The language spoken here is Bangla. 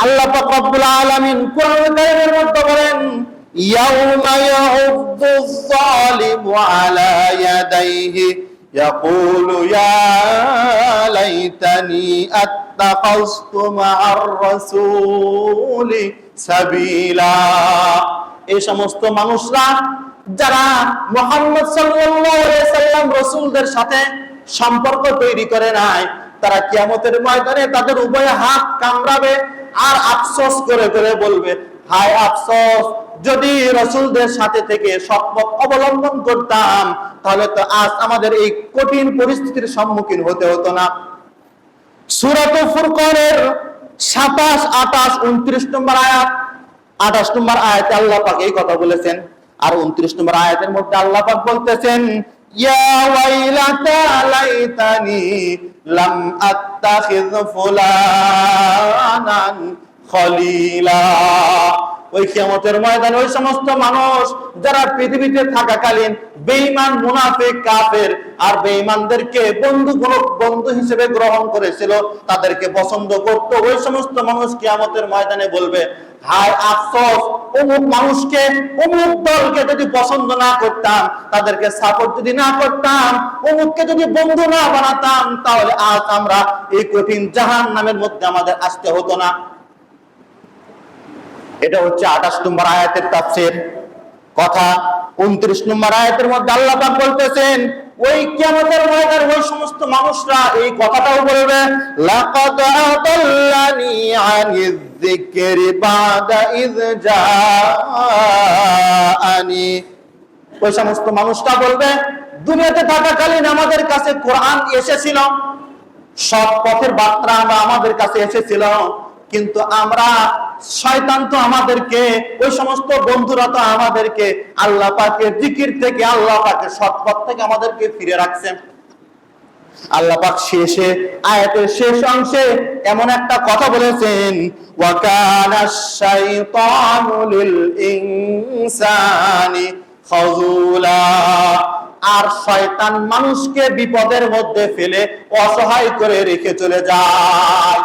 আল্লাহ পাক রব্বুল আলামিন কোরআন কারীমের মধ্যে বলেন, ইয়াউমা ইয়াউদ্দুয যালিমু আলা ইয়াদাইহি ইয়াকুলু ইয়া লাইতানি আত্তাখাযতু মা'আর রাসূলি সাবিলা। এই সমস্ত মানুষরা যারা মুহাম্মদ সাল্লাল্লাহু আলাইহি সাল্লাম রাসূলদের সাথে সম্পর্ক তৈরি করে নাই, তারা কিয়ামতের ময়দানে তাদের উভয় হাত কামড়াবে আর আফসোস করে করে বলবে, হায় আফসোস, যদি রাসূলদের সাথে থেকে সৎপথ অবলম্বন করতাম তাহলে তো আজ আমাদের এই কঠিন পরিস্থিতির সম্মুখীন হতে হতো না। সূরাতুল ফুরকানের 27, 28, 29 নম্বর আয়াত, 28 নম্বর আয়াতে আল্লাহ পাক এই কথা বলেছেন। আর 29 নম্বর আয়াতের মধ্যে আল্লাহ পাক বলতেছেন, ইয়া ওয়াইলাতা লাইতানি লাম আত্তাখিয ফুলানান খলিলা। ওই কিয়ামতের ময়দানে ওই সমস্ত মানুষ যারা পৃথিবীতে থাকাকালীন বেঈমান, মুনাফিক, কাফের আর বেঈমানদেরকে বন্ধু হিসেবে গ্রহণ করেছিল, তাদেরকে পছন্দ করত, ওই সমস্ত মানুষ কিয়ামতের ময়দানে বলবে, হায় আফসোস, অমুক মানুষকে, অমুক দলকে যদি পছন্দ না করতাম, তাদেরকে সাপোর্ট যদি না করতাম, অমুককে যদি বন্ধু না বানাতাম, তাহলে আজ আমরা এই কঠিন জাহান্নামের মধ্যে আমাদের আসতে হতো না। এটা হচ্ছে 28 নম্বর আয়াতের তাফসীর কথা। 29 নম্বর আয়াতের মধ্যে আল্লাহ পাক বলতেছেন, ওই কিয়ামতের ময়দানে ওই সমস্ত মানুষরা এই কথাটাও বলবে, লাকাদ আদাল্লানি আনিয যিকরি বাদা ইয জাআনি। ওই সমস্ত মানুষটা বলবে, দুনিয়াতে থাকাকালীন আমাদের কাছে কোরআন এসেছিল, সৎ পথের বার্তা আমাদের কাছে এসেছিল, কিন্তু আমরা, শয়তান তো আমাদেরকে, ওই সমস্ত বন্ধুরা তো আমাদেরকে আল্লাহ পাকের জিকির থেকে, আল্লাহ পাকের সৎ পথ থেকে আমাদেরকে ফিরে রাখছেন। আল্লাহ পাক শেষে, আয়াতের শেষ অংশে এমন একটা কথা বলেছেন, ওয়া কানাশ শাইতানু লিল ইনসানি খাযুলা। আর শয়তান মানুষকে বিপদের মধ্যে ফেলে অসহায় করে রেখে চলে যায়।